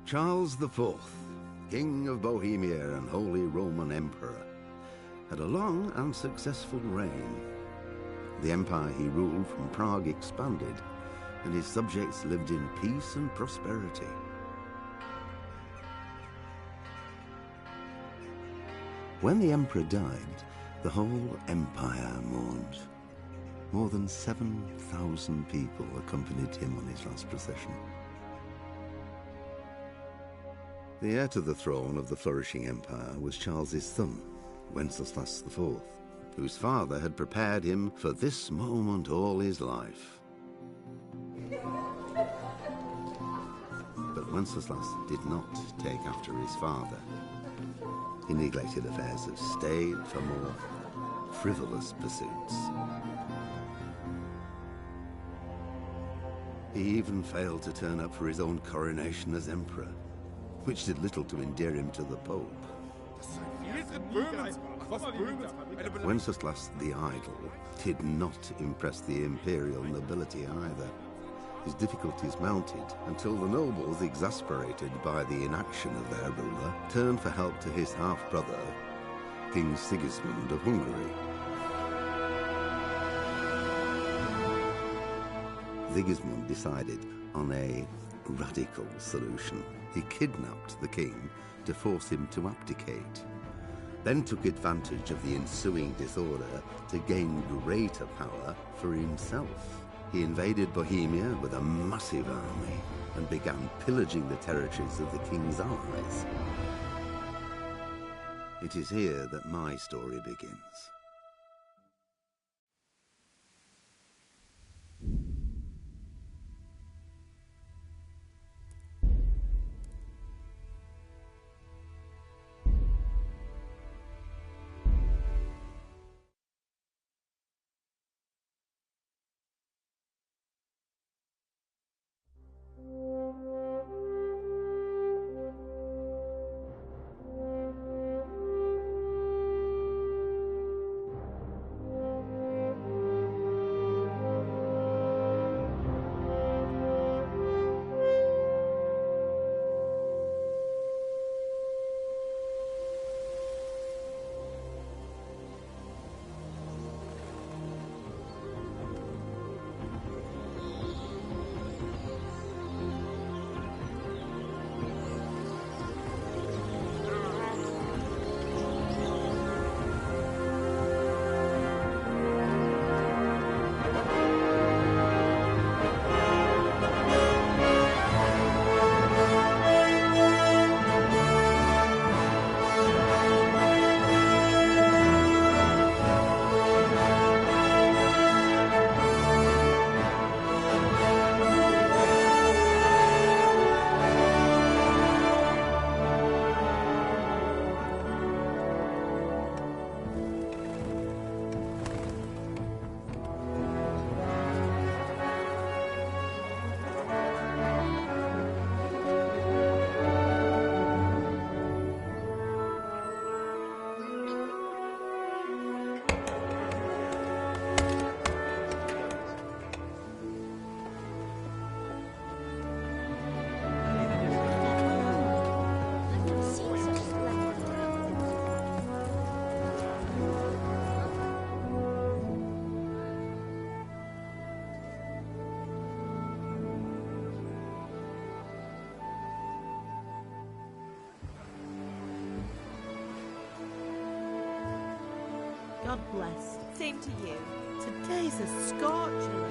Charles IV, King of Bohemia and Holy Roman Emperor, had a long and successful reign. The empire he ruled from Prague expanded, and his subjects lived in peace and prosperity. When the emperor died, the whole empire mourned. More than 7,000 people accompanied him on his last procession. The heir to the throne of the flourishing empire was Charles's son, Wenceslas IV, whose father had prepared him for this moment all his life. But Wenceslas did not take after his father. He neglected affairs of state for more frivolous pursuits. He even failed to turn up for his own coronation as emperor, which did little to endear him to the Pope. Wenceslas the Idle did not impress the imperial nobility either. His difficulties mounted until the nobles, exasperated by the inaction of their ruler, turned for help to his half-brother, King Sigismund of Hungary. Sigismund decided on a radical solution. He kidnapped the king to force him to abdicate, then took advantage of the ensuing disorder to gain greater power for himself. He invaded Bohemia with a massive army and began pillaging the territories of the king's allies. It is here that my story begins. God bless. Same to you. Today's a scorcher.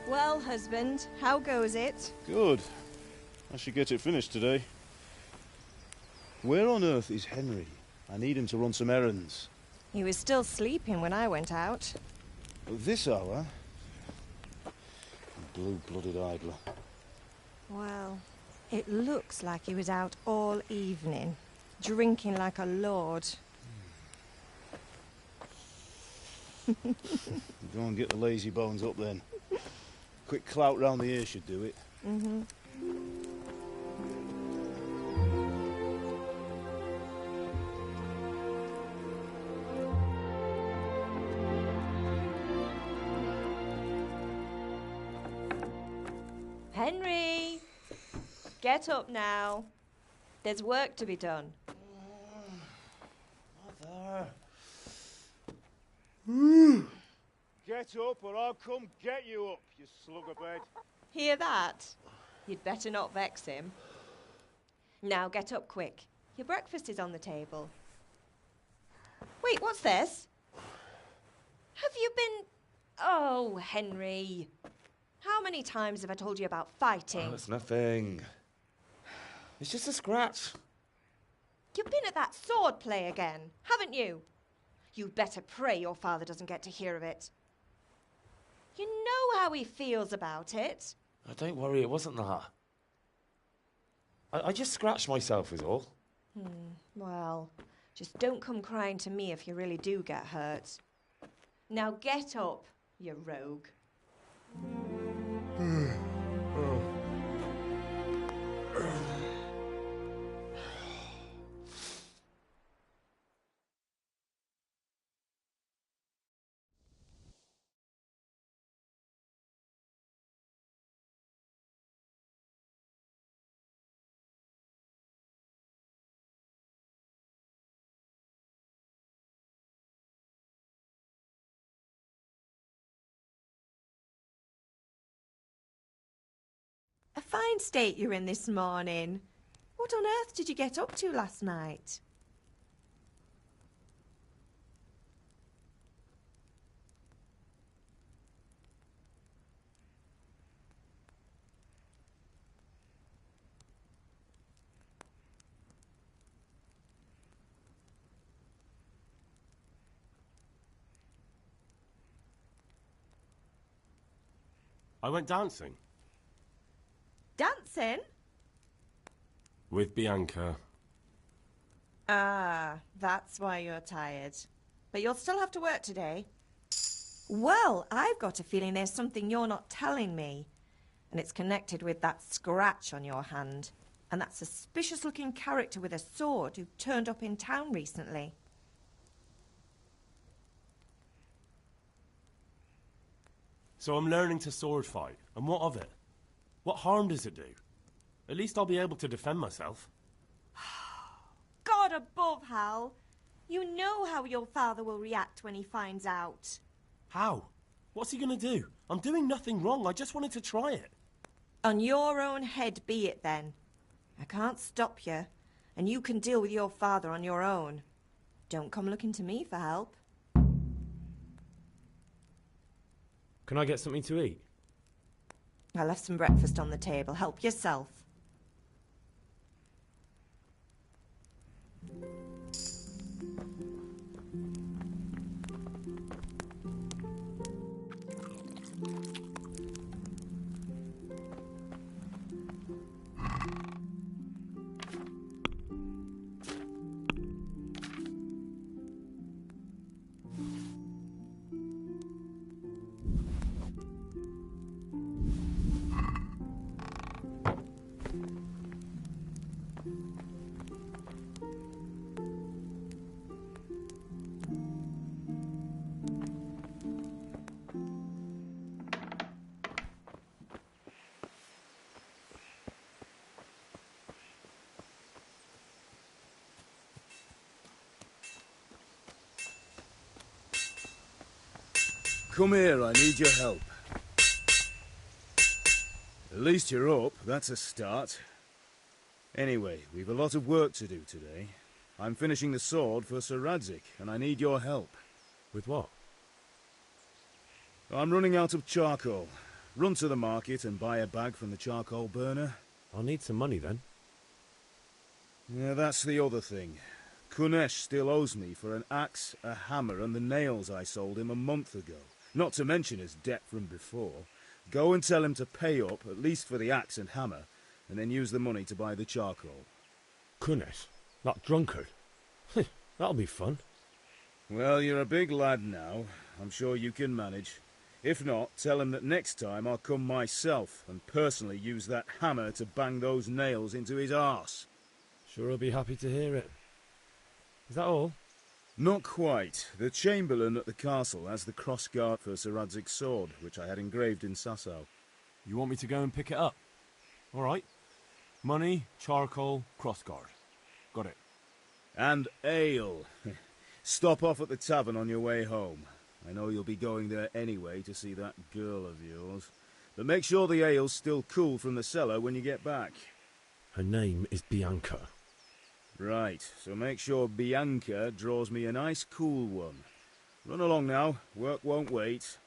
Well, husband, how goes it? Good. I should get it finished today. Where on earth is Henry? I need him to run some errands. He was still sleeping when I went out. At this hour? Blue-blooded idler. Well, it looks like he was out all evening, drinking like a lord. Go and get the lazy bones up then. Quick clout round the ear should do it. Mm-hmm. Henry! Get up now. There's work to be done. Mother. Get up or I'll come get you up, you slugabed. Hear that? You'd better not vex him. Now get up quick. Your breakfast is on the table. Wait, what's this? Have you been... Oh, Henry. How many times have I told you about fighting? Oh, it's nothing. It's just a scratch. You've been at that sword play again, haven't you? You'd better pray your father doesn't get to hear of it. You know how he feels about it. Oh, don't worry, it wasn't that. I just scratched myself is all. Well, just don't come crying to me if you really do get hurt. Now get up, you rogue. A fine state you're in this morning. What on earth did you get up to last night? I went dancing. Dancing? With Bianca. Ah, that's why you're tired. But you'll still have to work today. Well, I've got a feeling there's something you're not telling me. And it's connected with that scratch on your hand. And that suspicious-looking character with a sword who turned up in town recently. So I'm learning to sword fight. And what of it? What harm does it do? At least I'll be able to defend myself. God above, Hal. You know how your father will react when he finds out. How? What's he gonna do? I'm doing nothing wrong. I just wanted to try it. On your own head be it then. I can't stop you, and you can deal with your father on your own. Don't come looking to me for help. Can I get something to eat? I left some breakfast on the table. Help yourself. Come here, I need your help. At least you're up, that's a start. Anyway, we've a lot of work to do today. I'm finishing the sword for Sir Radzig, and I need your help. With what? I'm running out of charcoal. Run to the market and buy a bag from the charcoal burner. I'll need some money then. Yeah, that's the other thing. Kunesh still owes me for an axe, a hammer, and the nails I sold him a month ago. Not to mention his debt from before. Go and tell him to pay up, at least for the axe and hammer, and then use the money to buy the charcoal. Kunesh? That drunkard? That'll be fun. Well, you're a big lad now. I'm sure you can manage. If not, tell him that next time I'll come myself and personally use that hammer to bang those nails into his arse. Sure I'll be happy to hear it. Is that all? Not quite. The Chamberlain at the castle has the crossguard for Sir Radzig's sword, which I had engraved in Sasau. You want me to go and pick it up? All right. Money, charcoal, crossguard. Got it. And ale. Stop off at the tavern on your way home. I know you'll be going there anyway to see that girl of yours. But make sure the ale's still cool from the cellar when you get back. Her name is Bianca. Right, so make sure Bianca draws me a nice cool one. Run along now, work won't wait.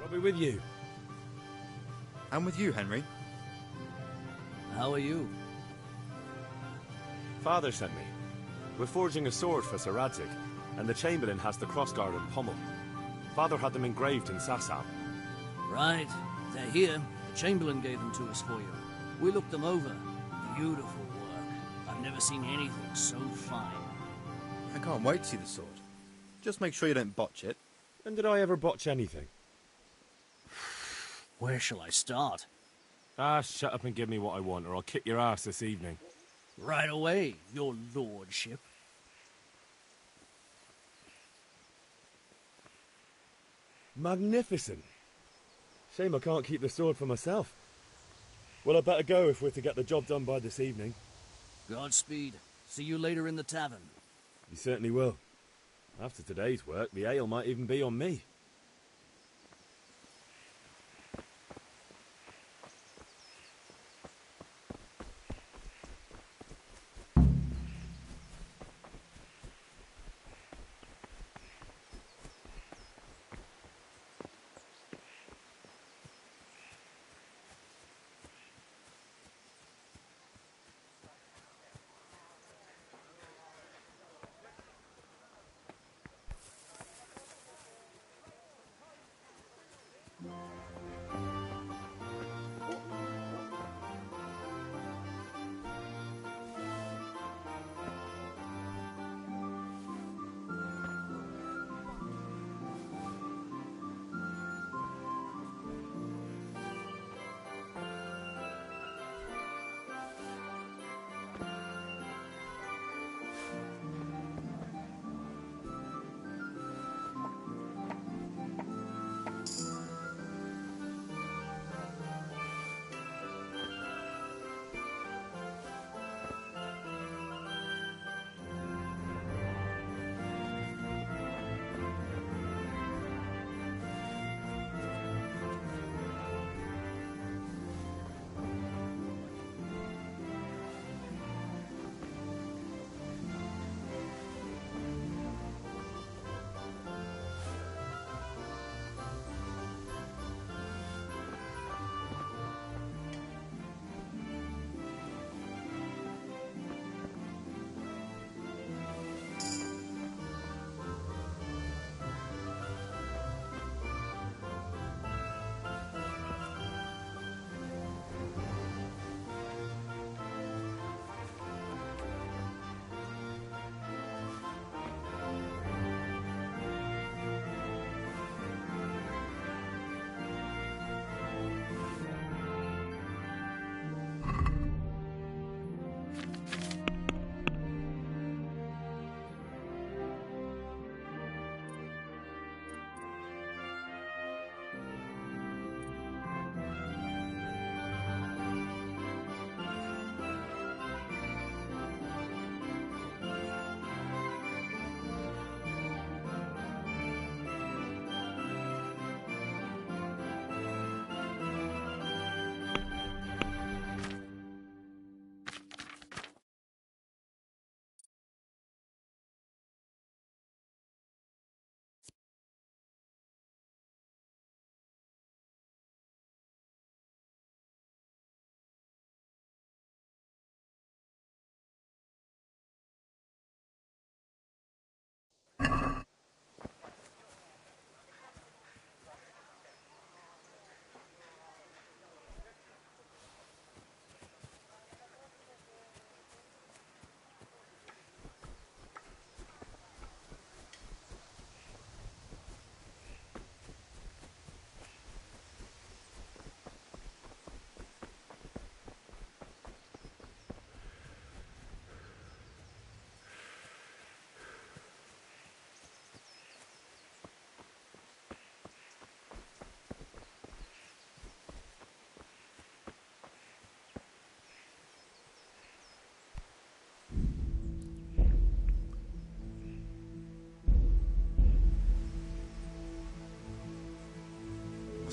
I'll be with you. I'm with you, Henry. How are you? Father sent me. We're forging a sword for Sir Radzig, and the Chamberlain has the crossguard and pommel. Father had them engraved in Sasam. Right. They're here. The Chamberlain gave them to us for you. We looked them over. Beautiful work. I've never seen anything so fine. I can't wait to see the sword. Just make sure you don't botch it. When did I ever botch anything? Where shall I start? Shut up and give me what I want, or I'll kick your ass this evening. Right away, your lordship. Magnificent. Shame I can't keep the sword for myself. Well, I'd better go if we're to get the job done by this evening. Godspeed. See you later in the tavern. You certainly will. After today's work, the ale might even be on me.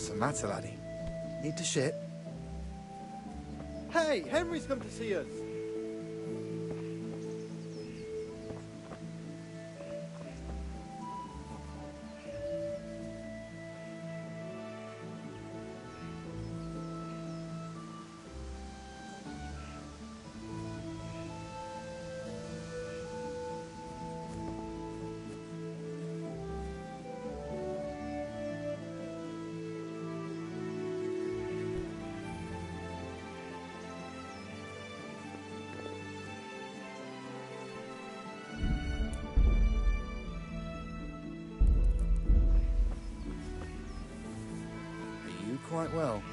What's the matter, laddie? Need to shit? Hey, Henry's come to see us. Quite well.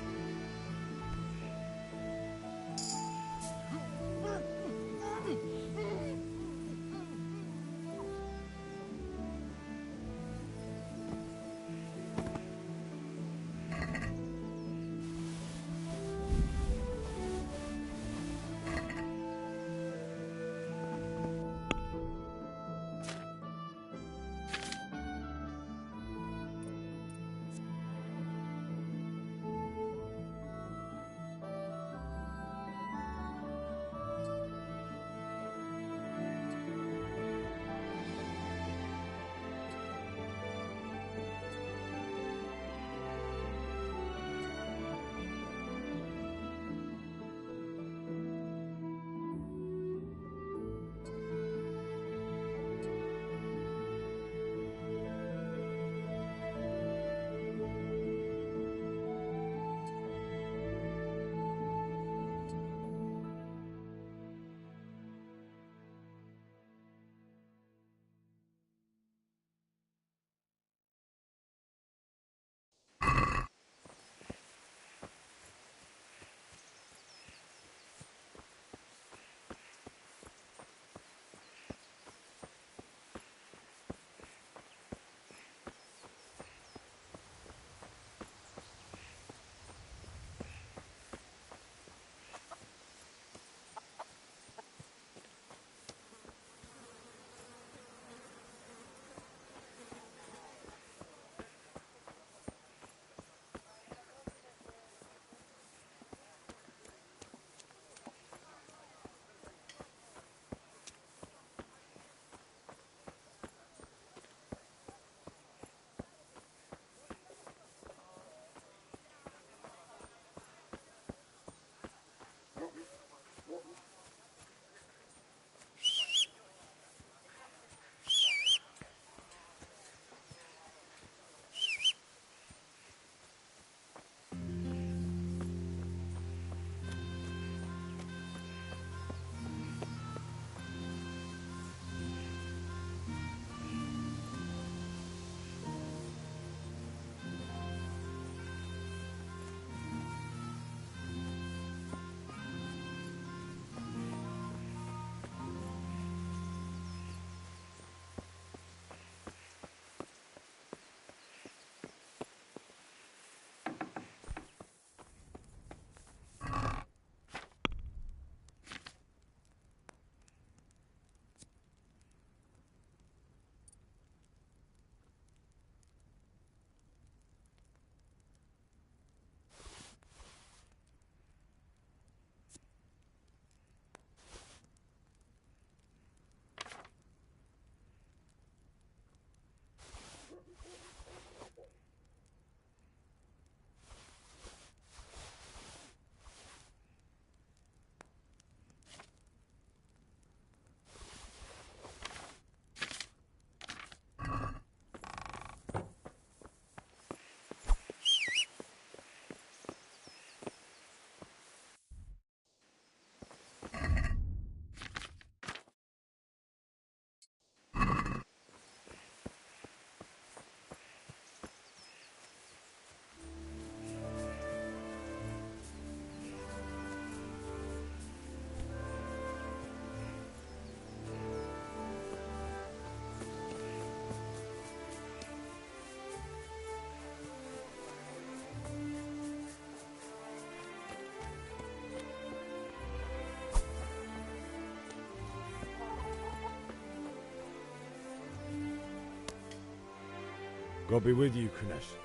God be with you, Kunesh.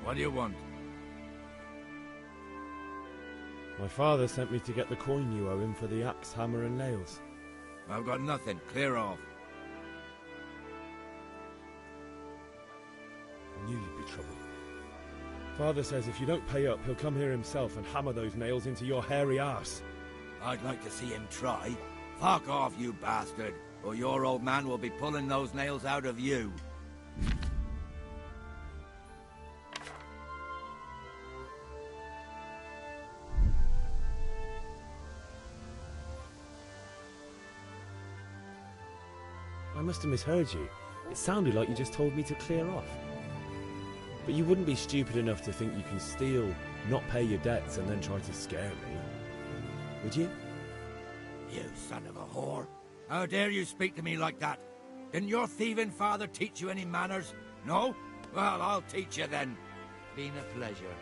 What do you want? My father sent me to get the coin you owe him for the axe, hammer and nails. I've got nothing. Clear off. I knew you'd be trouble. Father says if you don't pay up, he'll come here himself and hammer those nails into your hairy arse. I'd like to see him try. Fuck off, you bastard, or your old man will be pulling those nails out of you. I must have misheard you. It sounded like you just told me to clear off. But you wouldn't be stupid enough to think you can steal, not pay your debts, and then try to scare me, would you? You son of a whore. How dare you speak to me like that? Didn't your thieving father teach you any manners? No? Well, I'll teach you then. Been a pleasure.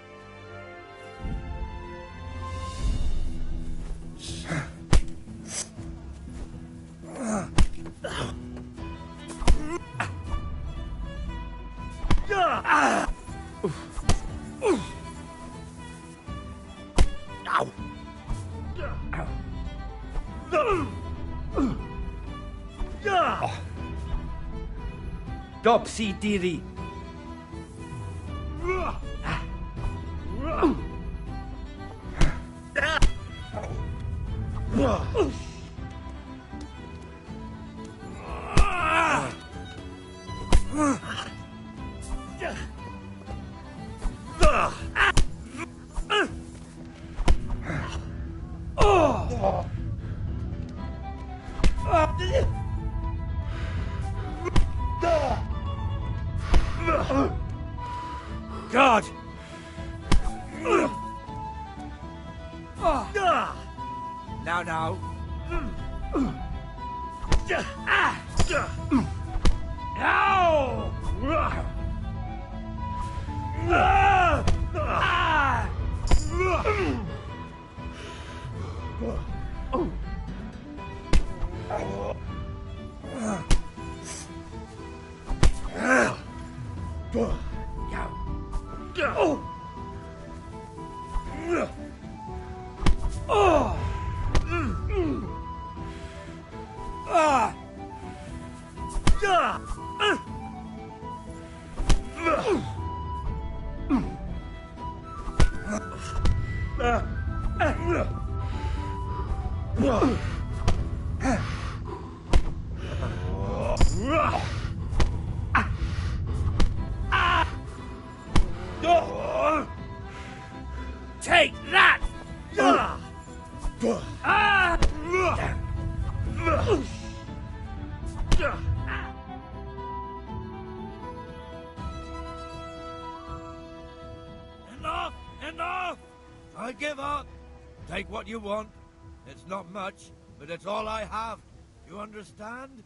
Dopsy Diri. God! Now. Take that! Enough! I give up. Take what you want. It's not much, but it's all I have. You understand?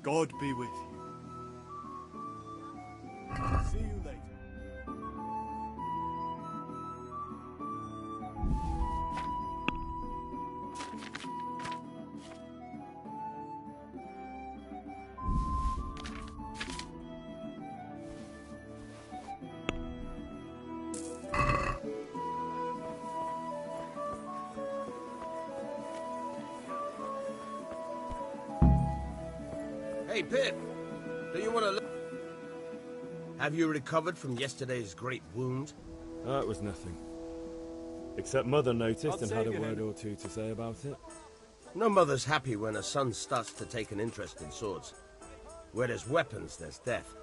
God be with you. See you later. Hey, Pip, do you want to... Have you recovered from yesterday's great wound? That was nothing. Except Mother noticed and had a word or two to say about it. No mother's happy when her son starts to take an interest in swords. Where there's weapons, there's death.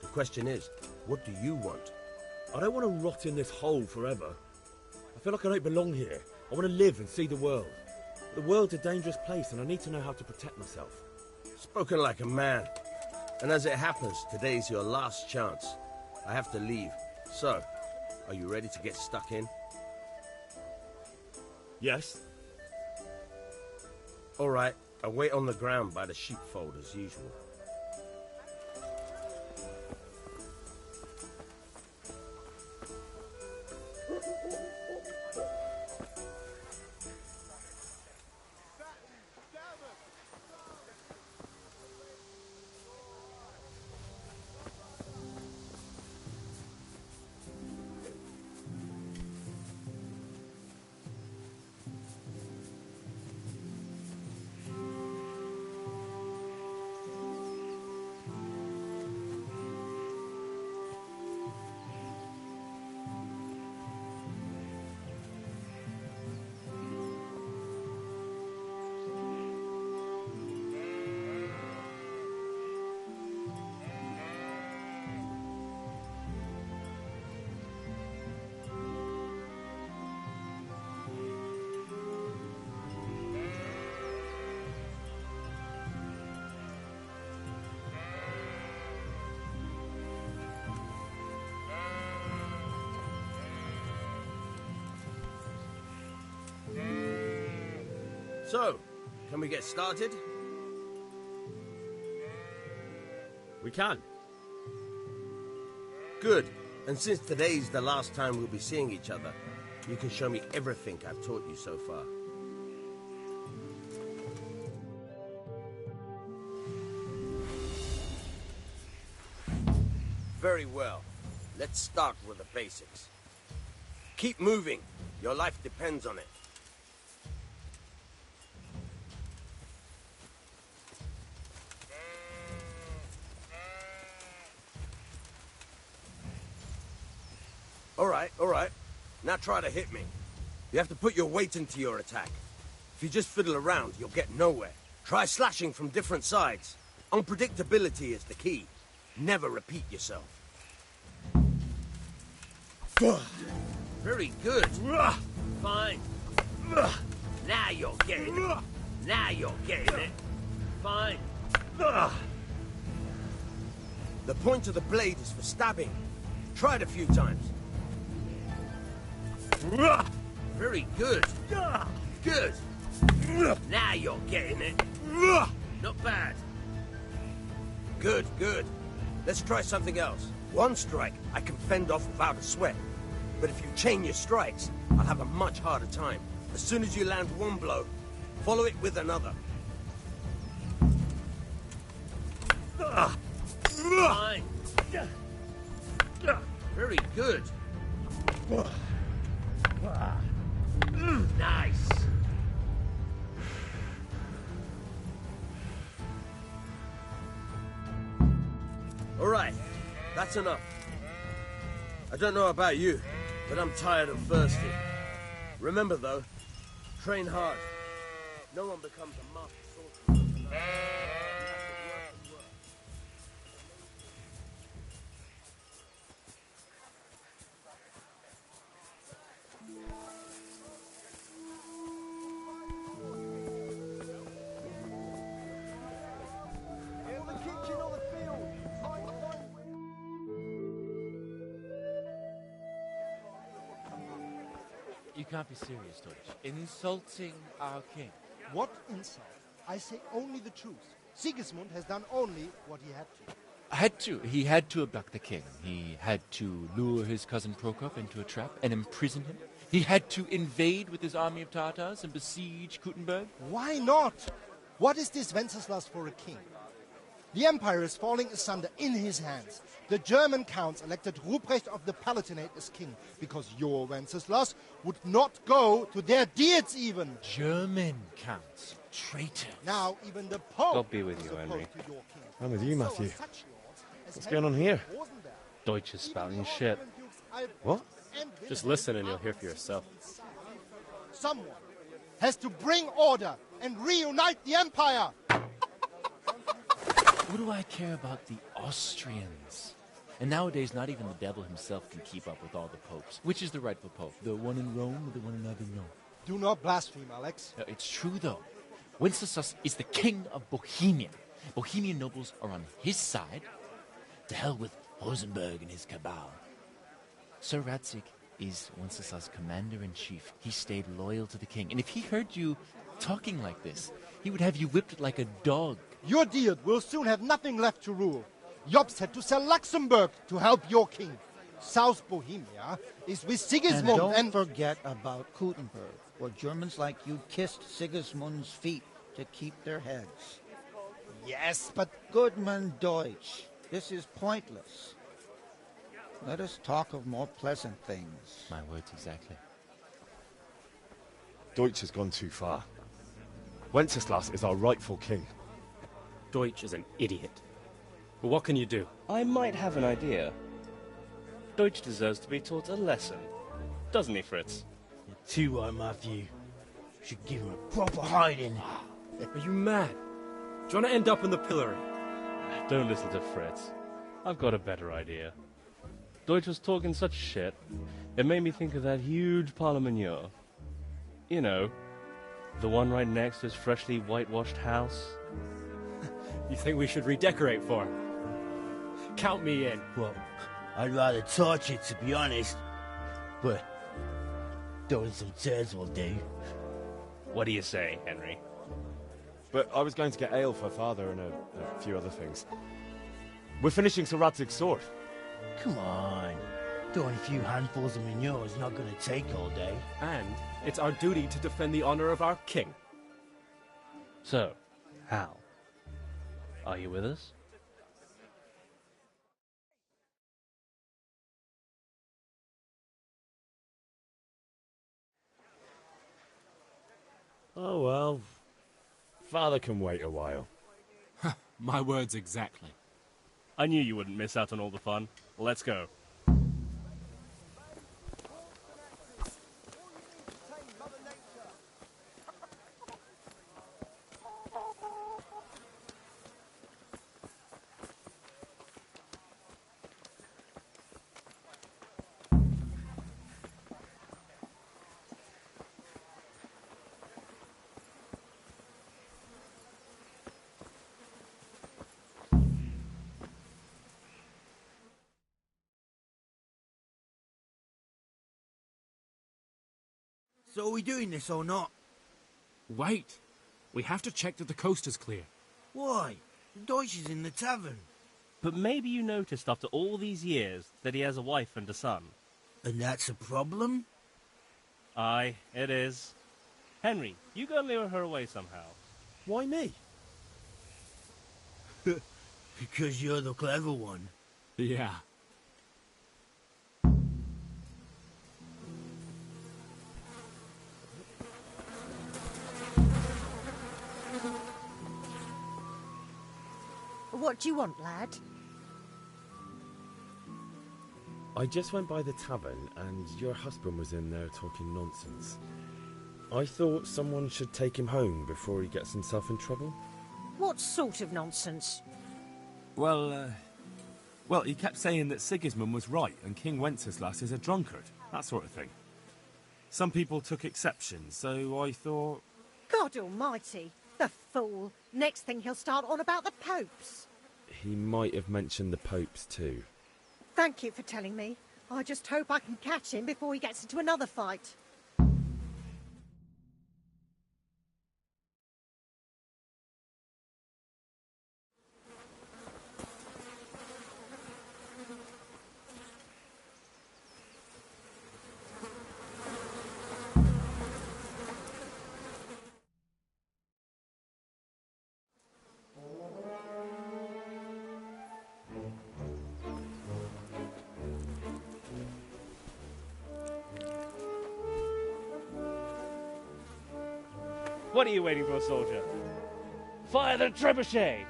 The question is, what do you want? I don't want to rot in this hole forever. I feel like I don't belong here. I want to live and see the world. The world's a dangerous place, and I need to know how to protect myself. Spoken like a man. And as it happens, today's your last chance. I have to leave. So, are you ready to get stuck in? Yes? All right, I'll wait on the ground by the sheepfold as usual. So, can we get started? We can. Good. And since today's the last time we'll be seeing each other, you can show me everything I've taught you so far. Very well. Let's start with the basics. Keep moving. Your life depends on it. All right. Now try to hit me. You have to put your weight into your attack. If you just fiddle around, you'll get nowhere. Try slashing from different sides. Unpredictability is the key. Never repeat yourself. Very good. Fine. Now you're getting it. Now you're getting it. Fine. The point of the blade is for stabbing. Try it a few times. Very good. Good. Now you're getting it. Not bad. Good, good. Let's try something else. One strike, I can fend off without a sweat. But if you chain your strikes, I'll have a much harder time. As soon as you land one blow, follow it with another. Fine. Very good. Nice. All right, that's enough. I don't know about you, but I'm tired and thirsty. Remember though, train hard. No one becomes a master swordsman. You can't be serious, Deutsch. Insulting our king. What insult? I say only the truth. Sigismund has done only what he had to. Had to. He had to abduct the king. He had to lure his cousin Prokop into a trap and imprison him. He had to invade with his army of Tatars and besiege Kuttenberg. Why not? What is this Wenceslas for a king? The empire is falling asunder in his hands. The German counts elected Ruprecht of the Palatinate as king because your Wenceslas would not go to their deeds even. German counts. Traitors. Now even the Pope. God be with you, Henry. I'm with you, Matthew. What's going on here? Deutsch is spouting shit. What? Just listen and you'll hear for yourself. Someone has to bring order and reunite the empire. What do I care about the Austrians? And nowadays, not even the devil himself can keep up with all the popes. Which is the rightful pope? The one in Rome or the one in Avignon? Do not blaspheme, Alex. No, it's true, though. Wenceslas is the king of Bohemia. Bohemian nobles are on his side. To hell with Rosenberg and his cabal. Sir Radzig is Wenceslas' commander-in-chief. He stayed loyal to the king. And if he heard you talking like this, he would have you whipped like a dog. Your Diet will soon have nothing left to rule. Jobst had to sell Luxembourg to help your king. South Bohemia is with Sigismund and don't forget about Kuttenberg, where Germans like you kissed Sigismund's feet to keep their heads. Yes, but... Goodman Deutsch, this is pointless. Let us talk of more pleasant things. My words exactly. Deutsch has gone too far. Wenceslas is our rightful king. Deutsch is an idiot. But what can you do? I might have an idea. Deutsch deserves to be taught a lesson. Doesn't he, Fritz? You're too right, Matthew. Should give him a proper hiding. Are you mad? Do you want to end up in the pillory? Don't listen to Fritz. I've got a better idea. Deutsch was talking such shit, it made me think of that huge Parlement. You know, the one right next to his freshly whitewashed house. You think we should redecorate for him? Count me in. Well, I'd rather torch it, to be honest. But throwing some tears will do. What do you say, Henry? But I was going to get ale for Father and a few other things. We're finishing Sir Radzig's sword. Come on. Throwing a few handfuls of manure is not going to take all day. And it's our duty to defend the honor of our king. So, Hal, are you with us? Oh well. Father can wait a while. My words exactly. I knew you wouldn't miss out on all the fun. Let's go. So are we doing this or not? Wait. We have to check that the coast is clear. Why? Deutsch is in the tavern. But maybe you noticed after all these years that he has a wife and a son. And that's a problem? Aye, it is. Henry, you go lure her away somehow. Why me? Because you're the clever one. Yeah. What do you want, lad? I just went by the tavern and your husband was in there talking nonsense. I thought someone should take him home before he gets himself in trouble. What sort of nonsense? Well, he kept saying that Sigismund was right and King Wenceslas is a drunkard, that sort of thing. Some people took exception, so I thought... God almighty, the fool. Next thing he'll start on about the popes. He might have mentioned the popes too. Thank you for telling me. I just hope I can catch him before he gets into another fight. What are you waiting for, soldier? Fire the trebuchet!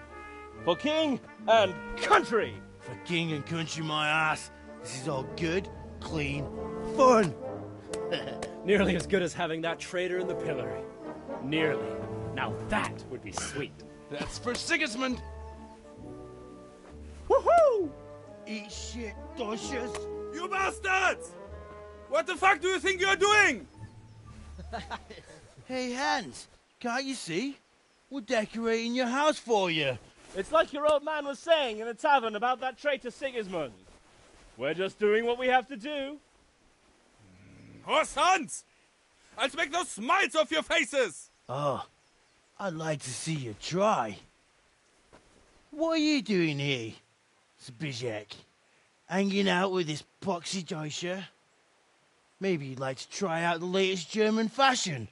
For king and country! For king and country, my ass. This is all good, clean, fun. Nearly as good as having that traitor in the pillory. Nearly. Now that would be sweet. That's for Sigismund! Woohoo! Eat shit, Deutsches. You bastards! What the fuck do you think you're doing? Hey, Hans, can't you see? We're decorating your house for you. It's like your old man was saying in the tavern about that traitor Sigismund. We're just doing what we have to do. Our sons! I'll make those smiles off your faces! Oh, I'd like to see you try. What are you doing here, Zbyszek? Hanging out with this poxy Deutscher? Maybe you'd like to try out the latest German fashion.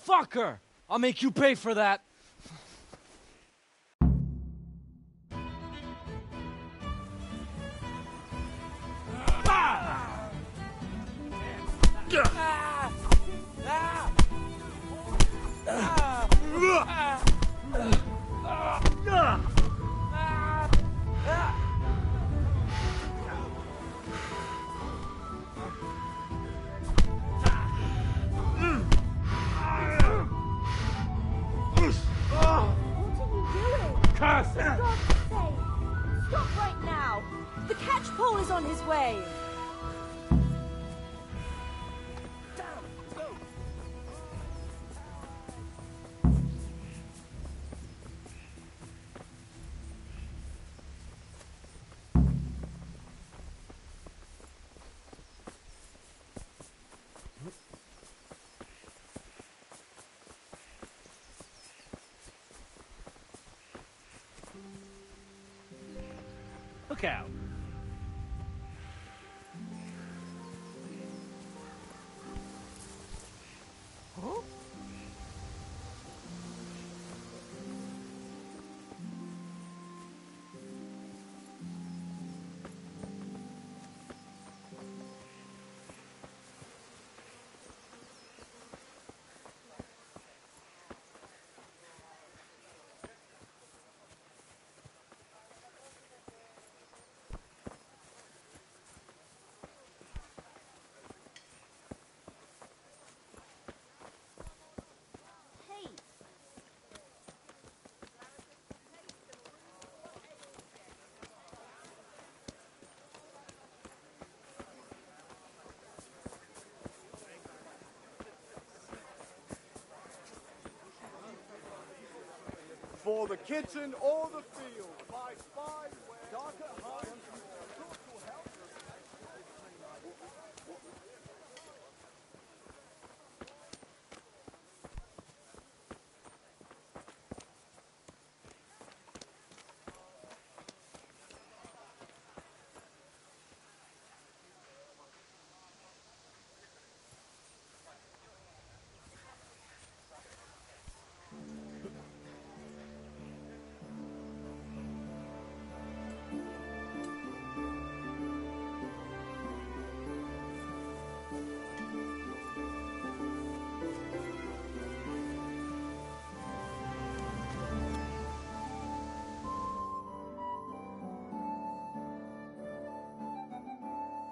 Fucker! I'll make you pay for that. Stop right now! The catchpole is on his way! Look out. Huh? For the kitchen or the field, my spies wear dark at heart.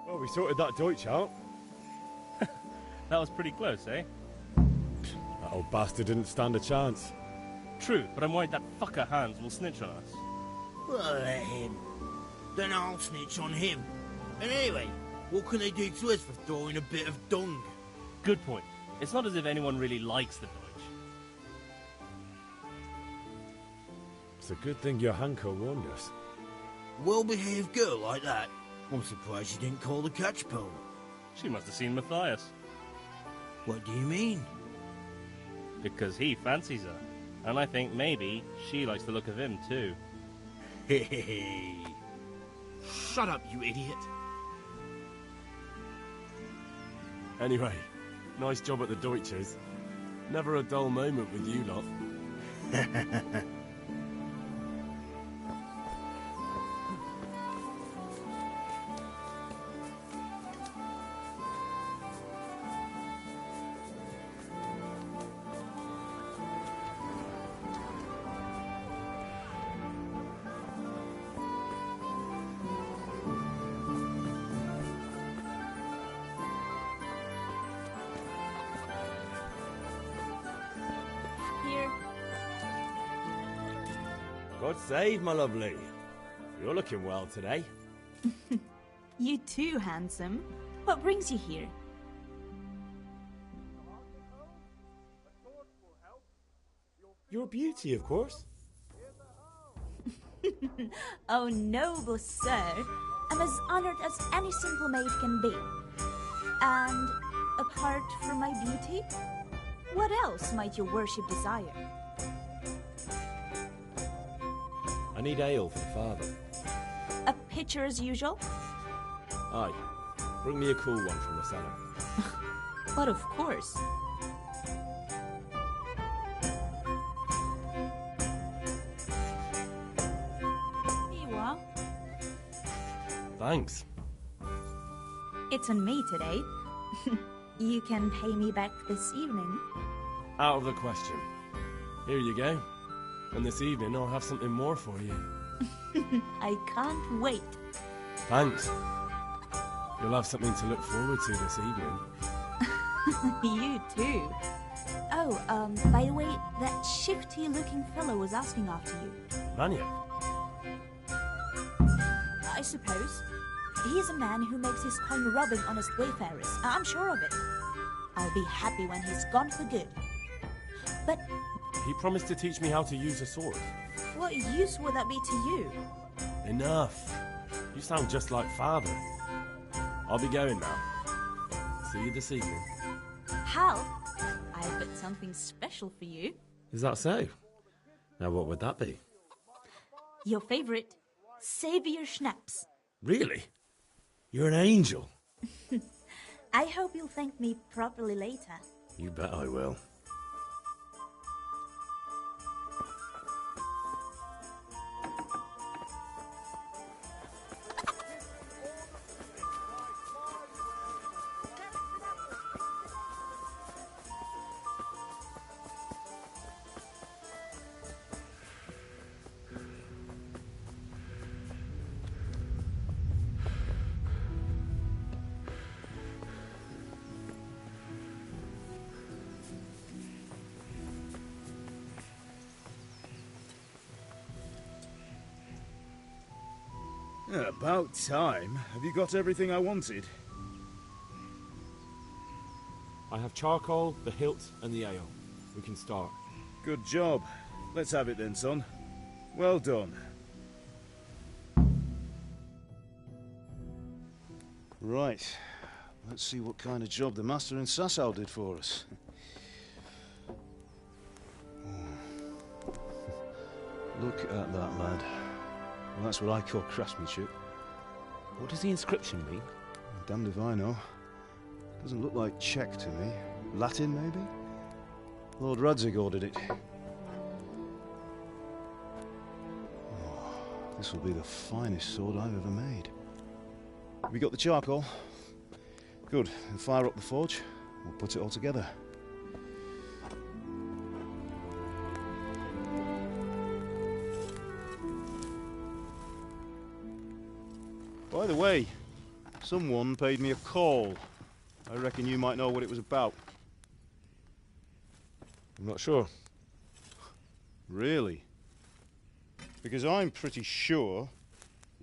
Well, we sorted that Deutsch out. That was pretty close, eh? That old bastard didn't stand a chance. True, but I'm worried that fucker Hans will snitch on us. Well, let him. Then I'll snitch on him. And anyway, what can they do to us for throwing a bit of dung? Good point. It's not as if anyone really likes the Deutsch. It's a good thing your Hanko warned us. Well-behaved girl like that. I'm surprised she didn't call the catchpole. She must have seen Matthias. What do you mean? Because he fancies her. And I think maybe she likes the look of him too. Hey. Shut up, you idiot. Anyway, nice job at the Deutsches. Never a dull moment with you lot. Here. God save, my lovely. You're looking well today. You too, handsome. What brings you here? Your beauty, of course. Oh, noble sir. I'm as honored as any simple maid can be. And apart from my beauty, what else might your worship desire? I need ale for the father. A pitcher as usual? Aye. Bring me a cool one from the cellar. But of course. Here you are. Thanks. It's on me today. You can pay me back this evening. Out of the question. Here you go. And this evening I'll have something more for you. I can't wait. Thanks. You'll have something to look forward to this evening. You too. Oh, by the way, that shifty-looking fellow was asking after you. Maniac? I suppose. He's a man who makes his coin robbing honest wayfarers. I'm sure of it. I'll be happy when he's gone for good. But He promised to teach me how to use a sword. what use would that be to you? Enough. You sound just like father. I'll be going now. See you this evening. Hal, I've got something special for you. Is that so? Now what would that be? Your favorite Savior Schnapps. Really? You're an angel. I hope you'll thank me properly later. You bet I will. Yeah, about time. Have you got everything I wanted? I have charcoal, the hilt, and the ale. We can start. Good job. Let's have it then, son. Well done. Right. Let's see what kind of job the Master in Sasau did for us. Look at that, lad. Well, that's what I call craftsmanship. What does the inscription mean? Damned if I know. Doesn't look like Czech to me. Latin, maybe? Lord Radzig ordered it. Oh, this will be the finest sword I've ever made. Have you got the charcoal? Good. Then fire up the forge. We'll put it all together. By the way, someone paid me a call. I reckon you might know what it was about. I'm not sure. Really? Because I'm pretty sure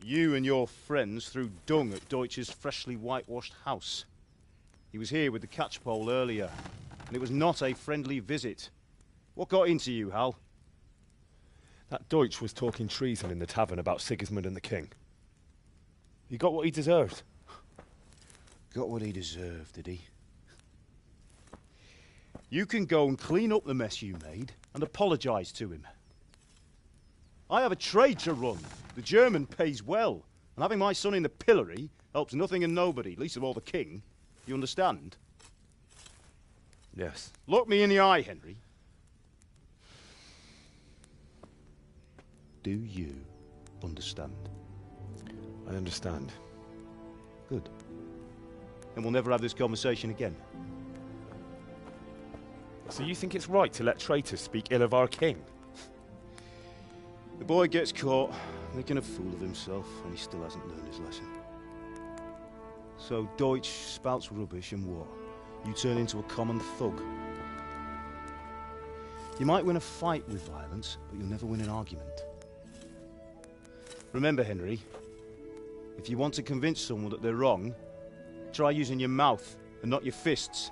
you and your friends threw dung at Deutsch's freshly whitewashed house. He was here with the catchpole earlier, and it was not a friendly visit. What got into you, Hal? That Deutsch was talking treason in the tavern about Sigismund and the king. He got what he deserved. Got what he deserved, did he? You can go and clean up the mess you made and apologise to him. I have a trade to run. The German pays well, and having my son in the pillory helps nothing and nobody, least of all the king. You understand? Yes. Look me in the eye, Henry. Do you understand? I understand. Good. And we'll never have this conversation again. So you think it's right to let traitors speak ill of our king? The boy gets caught, making a fool of himself, and he still hasn't learned his lesson. So Deutsch spouts rubbish and what? You turn into a common thug. You might win a fight with violence, but you'll never win an argument. Remember, Henry, If you want to convince someone that they're wrong, try using your mouth and not your fists.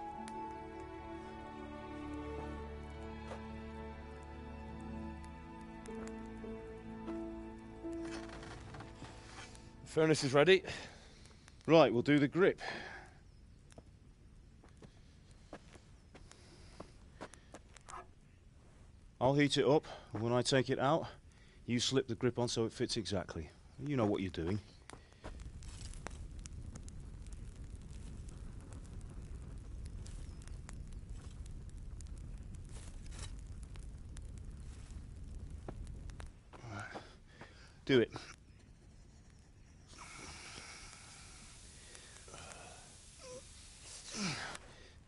Furnace is ready. Right, we'll do the grip. I'll heat it up, and when I take it out, you slip the grip on so it fits exactly. You know what you're doing. Do it.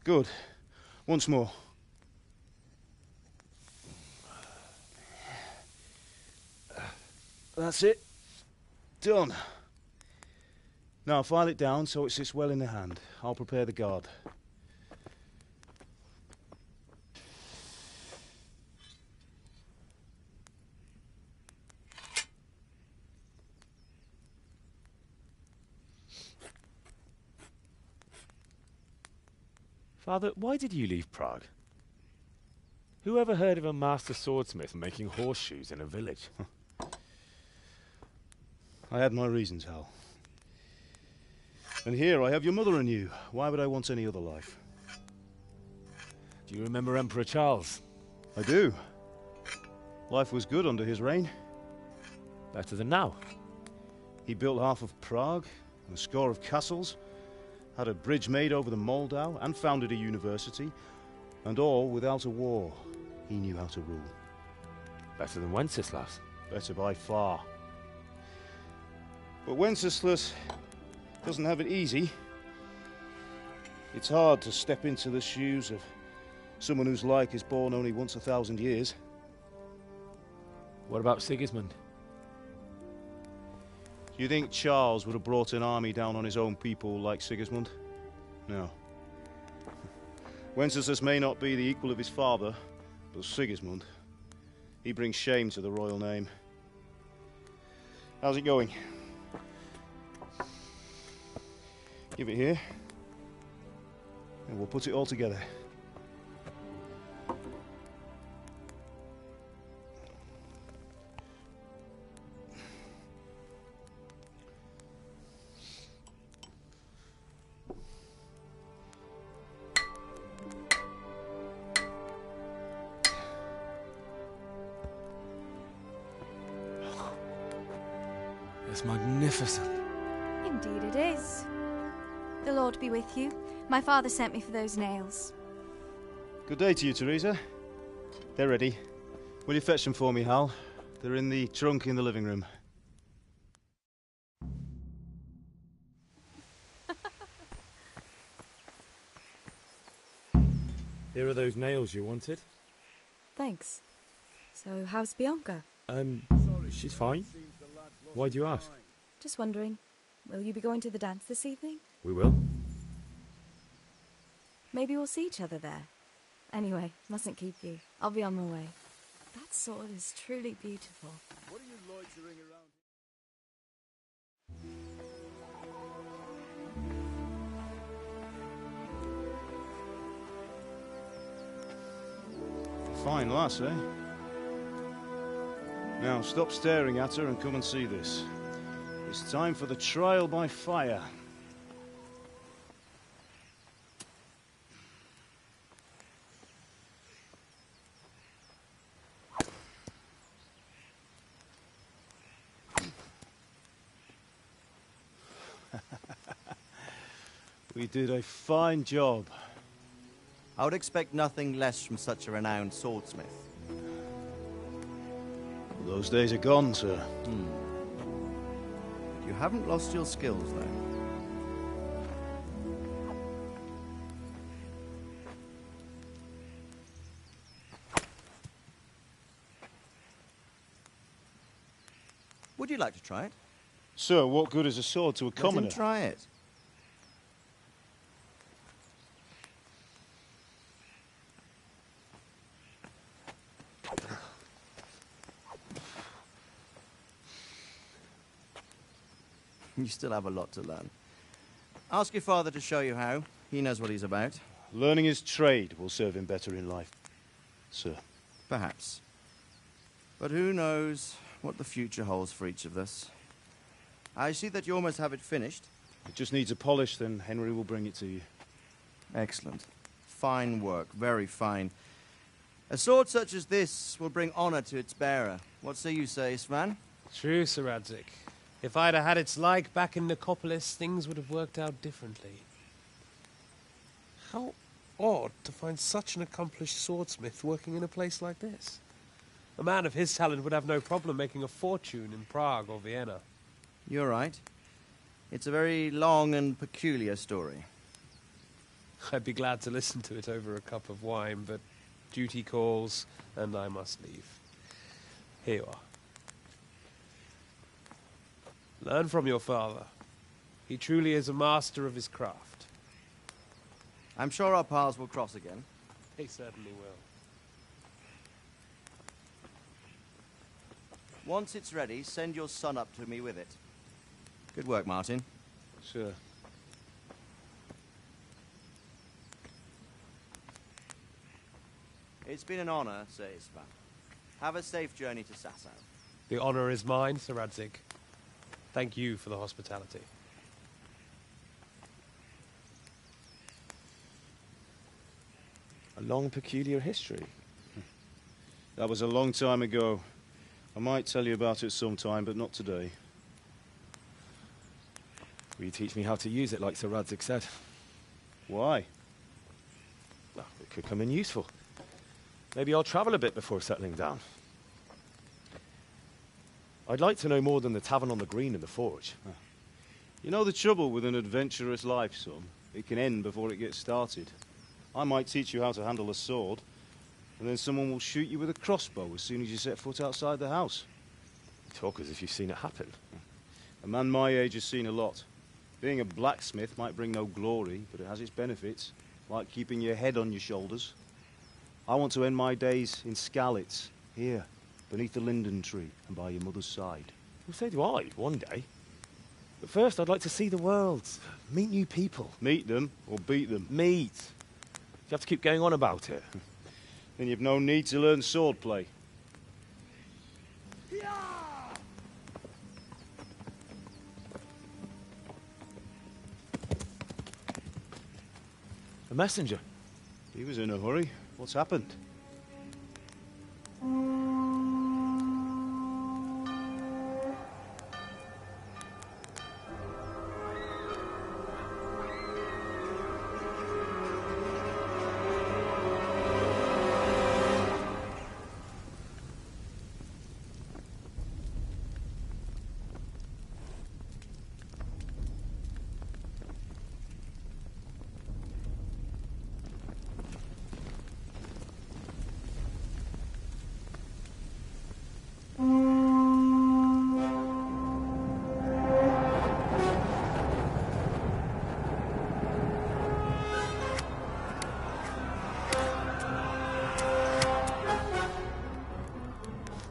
Good. Once more. That's it. Done. Now file it down so it sits well in the hand. I'll prepare the guard. Father, why did you leave Prague? Who ever heard of a master swordsmith making horseshoes in a village? I had my reasons, Hal. And here I have your mother and you. Why would I want any other life? Do you remember Emperor Charles? I do. Life was good under his reign. Better than now. He built half of Prague, and a score of castles, had a bridge made over the Moldau, and founded a university, and all without a war. He knew how to rule. Better than Wenceslas. Better by far. But Wenceslas doesn't have it easy. It's hard to step into the shoes of someone whose like is born only once 1,000 years. What about Sigismund? Do you think Charles would have brought an army down on his own people like Sigismund? No. Wenceslas may not be the equal of his father, but Sigismund, he brings shame to the royal name. How's it going? Give it here, and we'll put it all together. It's magnificent. Indeed it is. The Lord be with you. My father sent me for those nails. Good day to you, Teresa. They're ready. Will you fetch them for me, Hal? They're in the trunk in the living room. Here are those nails you wanted. Thanks. So, how's Bianca? She's fine. Why do you ask? Just wondering, will you be going to the dance this evening? We will. Maybe we'll see each other there. Anyway, mustn't keep you. I'll be on my way. That sword is truly beautiful. What are you loitering around? Fine lass, eh? Now stop staring at her and come and see this. It's time for the trial by fire. We did a fine job. I would expect nothing less from such a renowned swordsmith. Those days are gone, sir. You haven't lost your skills, though. Would you like to try it? Sir, what good is a sword to a commoner? Let him try it. You still have a lot to learn. Ask your father to show you how. He knows what he's about. Learning his trade will serve him better in life, sir. Perhaps. But who knows what the future holds for each of us. I see that you almost have it finished. It just needs a polish, then Henry will bring it to you. Excellent. Fine work, very fine. A sword such as this will bring honor to its bearer. What say you, Svan? True, Sir Radzig. If I'd have had its like back in Nicopolis, things would have worked out differently. How odd to find such an accomplished swordsmith working in a place like this. A man of his talent would have no problem making a fortune in Prague or Vienna. You're right. It's a very long and peculiar story. I'd be glad to listen to it over a cup of wine, but duty calls, and I must leave. Here you are. Learn from your father. He truly is a master of his craft. I'm sure our paths will cross again. They certainly will. Once it's ready, send your son up to me with it. Good work, Martin. Sure. It's been an honor, Sir Isvan. Have a safe journey to Sasau. The honor is mine, Sir Radzig. Thank you for the hospitality. A long, peculiar history. That was a long time ago. I might tell you about it sometime, but not today. Will you teach me how to use it, like Sir Radzig said? Why? Well, it could come in useful. Maybe I'll travel a bit before settling down. I'd like to know more than the tavern on the green and the forge. You know the trouble with an adventurous life, son? It can end before it gets started. I might teach you how to handle a sword, and then someone will shoot you with a crossbow as soon as you set foot outside the house. You talk as if you've seen it happen. A man my age has seen a lot. Being a blacksmith might bring no glory, but it has its benefits, like keeping your head on your shoulders. I want to end my days in Skalitz, here, beneath the linden tree and by your mother's side. Well, so do I, one day. But first, I'd like to see the world, meet new people. Meet them or beat them? Meet. You have to keep going on about it. Then you've no need to learn swordplay. A messenger. He was in a hurry. What's happened?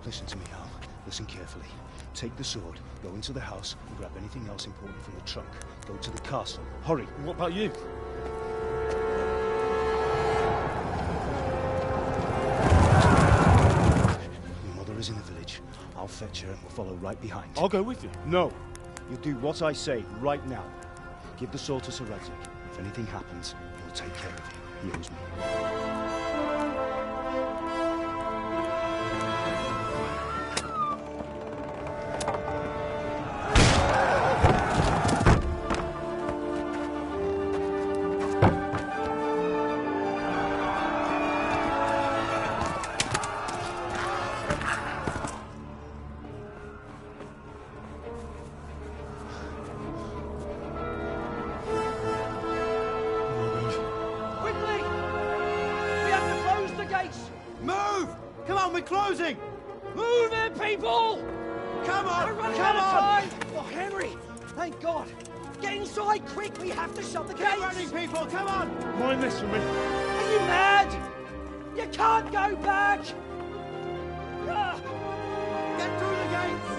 Listen to me, Hal. Listen carefully. Take the sword, go into the house, and grab anything else important from the trunk. Go to the castle. Hurry. What about you? Your mother is in the village. I'll fetch her and we'll follow right behind. I'll go with you. No. You'll do what I say right now. Give the sword to Sir Radzig. If anything happens, he'll take care of you. He owes me. Closing! Move it, people! Come on! We're running Come out of on! time! Oh, Henry! Thank God! Get inside, quick! We have to shut the gates! Get running, people! Come on! Mind this for me. Are you mad? You can't go back! Get through the gates!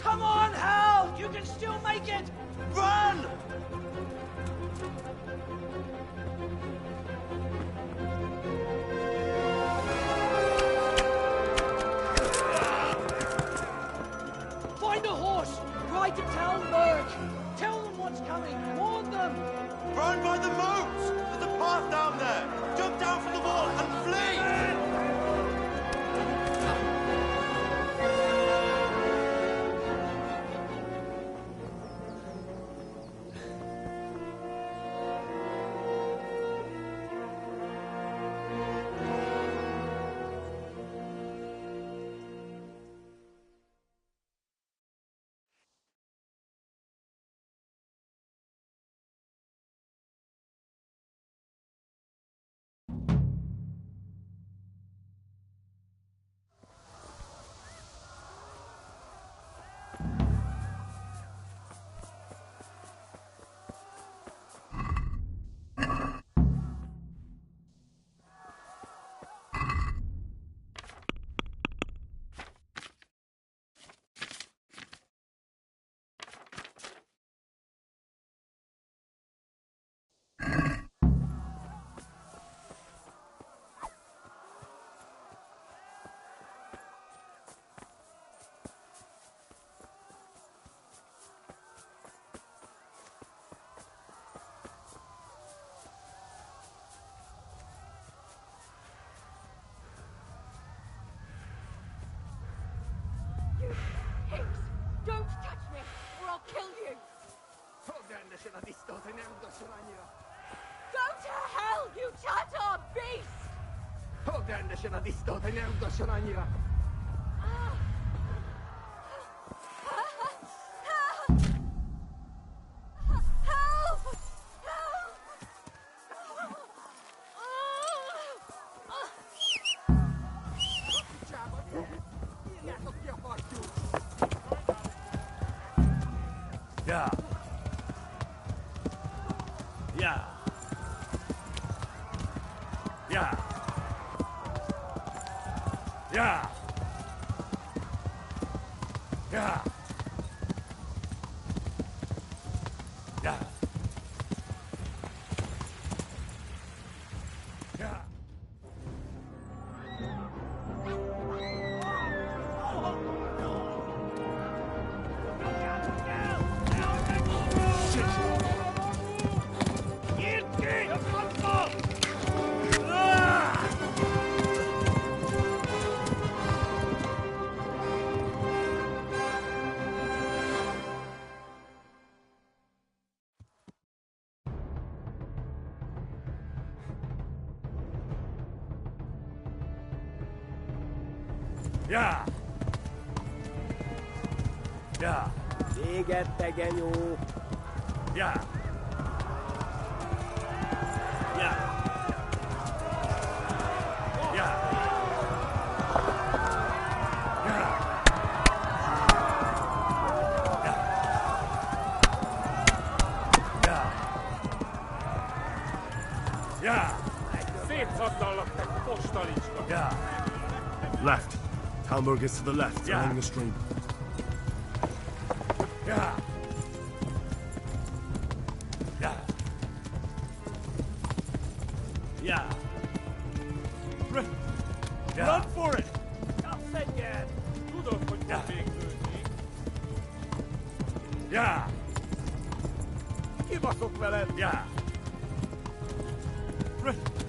Come on, Hal! You can still make it! Run! Find a horse! Ride to Talmberg! Tell them what's coming! Warn them! Run by the moat! There's a path down there! Jump down from the wall and flee! Don't touch me, or I'll kill you! Go to hell, you Tatar beast! Help! Yeah. Yeah. Yeah. Yeah. Yeah. Yeah. Yeah. Yeah. Yeah. Sigettegem jó. Yeah. Yeah. Yeah. Yeah. Szétszagdallak, te postalicska. Yeah. Left. Talmberg is to the left, along the stream. Yeah. Yeah. Yeah. Run for it! Kapszenjen! Tudod, hogy ma végződni. Yeah. Kibaszok veled! Yeah.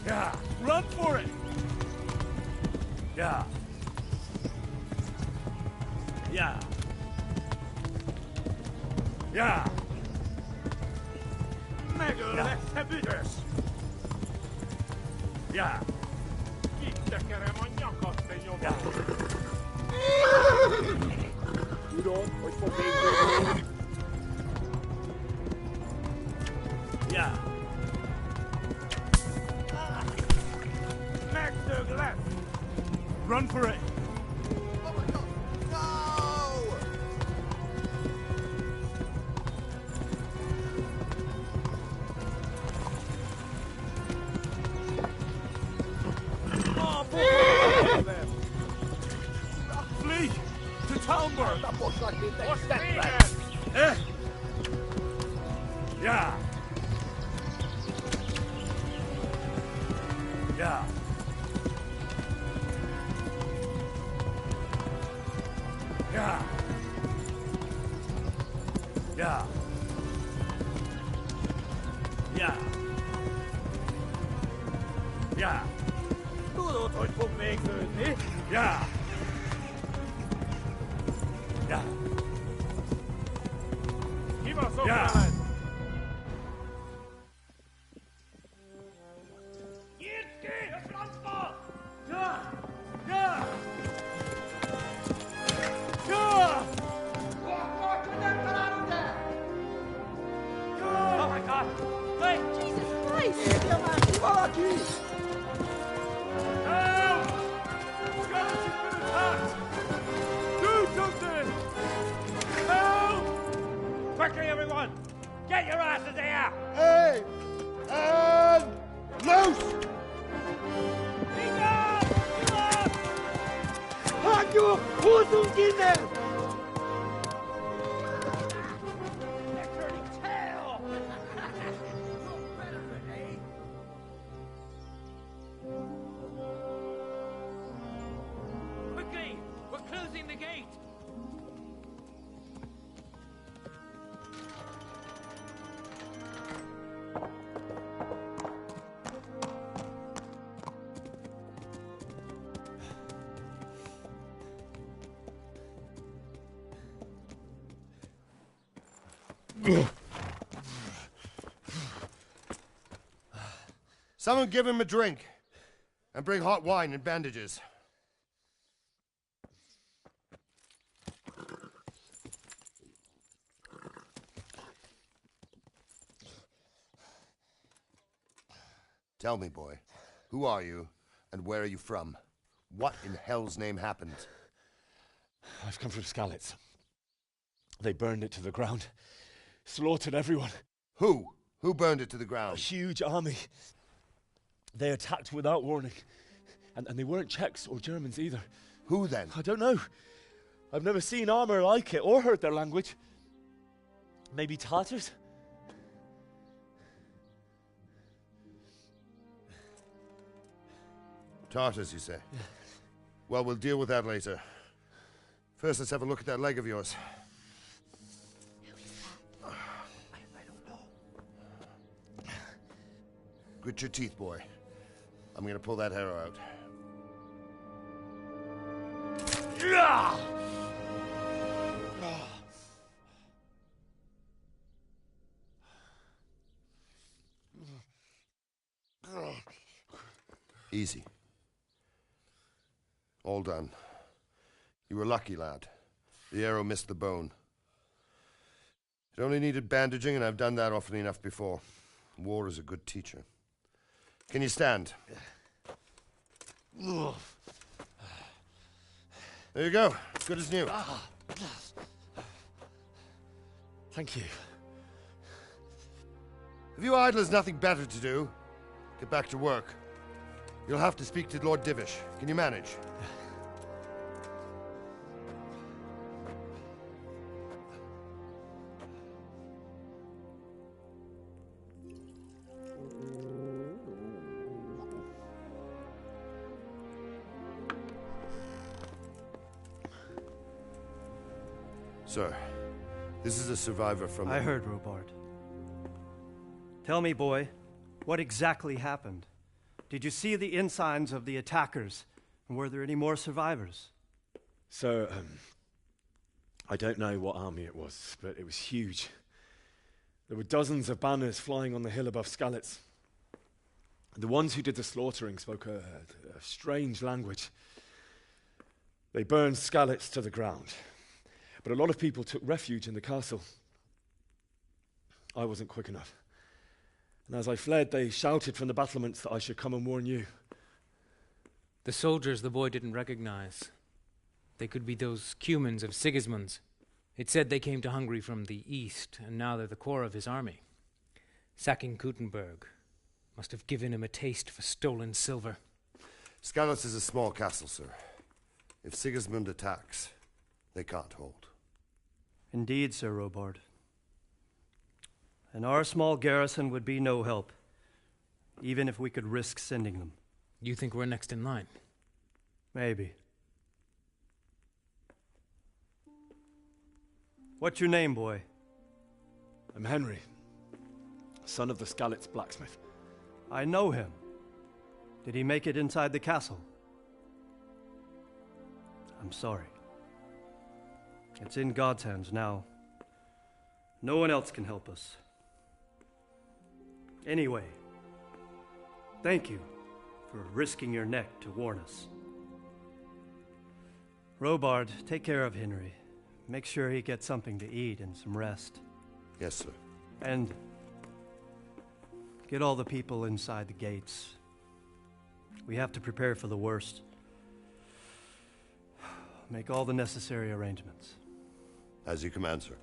Yeah. Run for it! Yeah. Yeah. Yeah. Megöl lesz, te büdös! Yeah. Kitekerem a nyakad, te nyomor! Tudod, hogy fog végződni? Yeah. Megdög lesz! Run for it! Oh my god! No! Oh, boy! Flee! To Talmberg! Most vége! Eh! Yeah! Yeah! Yeah! Yeah! Yeah! Yeah! Tudod, hogy fog végződni? Yeah! Yeah! Kibaszok Yeah. veled! Nyitd ki a francba! Yeah! Yeah! Yeah! Akkor, hogy nem találod el! Oh my god! Hey! Jesus Christ! Írja már ki valaki! Help! Skeleton's been attacked! Do something! Help! Quickly, everyone! Get your asses here! Hey! And loose! Enough! Enough! Hagyjuk! Húzzunk innen! They're turning tail! No benefit, eh? Quickly! We're closing the gate! Someone give him a drink. And bring hot wine and bandages. Tell me, boy, who are you, and where are you from? What in hell's name happened? I've come from Skalitz. They burned it to the ground. Slaughtered everyone. Who? Who burned it to the ground? A huge army. They attacked without warning. And they weren't Czechs or Germans either. Who then? I don't know. I've never seen armor like it or heard their language. Maybe Tatars? Tartars, you say? Yeah. Well, we'll deal with that later. First, let's have a look at that leg of yours. I don't know. Grit your teeth, boy. I'm gonna pull that arrow out. Easy. All done. You were lucky, lad. The arrow missed the bone. It only needed bandaging, and I've done that often enough before. War is a good teacher. Can you stand? There you go. Good as new. Thank you. Have you idlers nothing better to do? Get back to work. You'll have to speak to Lord Divish. Can you manage? Sir, this is a survivor from... I heard, Robard. Tell me, boy, what exactly happened? Did you see the ensigns of the attackers? And were there any more survivors? So, I don't know what army it was, but it was huge. There were dozens of banners flying on the hill above Skalitz. The ones who did the slaughtering spoke a strange language. They burned Skalitz to the ground, but a lot of people took refuge in the castle. I wasn't quick enough. And as I fled, they shouted from the battlements that I should come and warn you. The soldiers the boy didn't recognize. They could be those Cumans of Sigismund's. It said they came to Hungary from the east, and now they're the core of his army. Sacking Kuttenberg must have given him a taste for stolen silver. Skalitz is a small castle, sir. If Sigismund attacks, they can't hold. Indeed, Sir Robard. And our small garrison would be no help, even if we could risk sending them. You think we're next in line? Maybe. What's your name, boy? I'm Henry, son of the Skalitz blacksmith. I know him. Did he make it inside the castle? I'm sorry. It's in God's hands now. No one else can help us. Anyway, thank you for risking your neck to warn us. Robard, take care of Henry. Make sure he gets something to eat and some rest. Yes, sir. And get all the people inside the gates. We have to prepare for the worst. Make all the necessary arrangements. As you command, sir.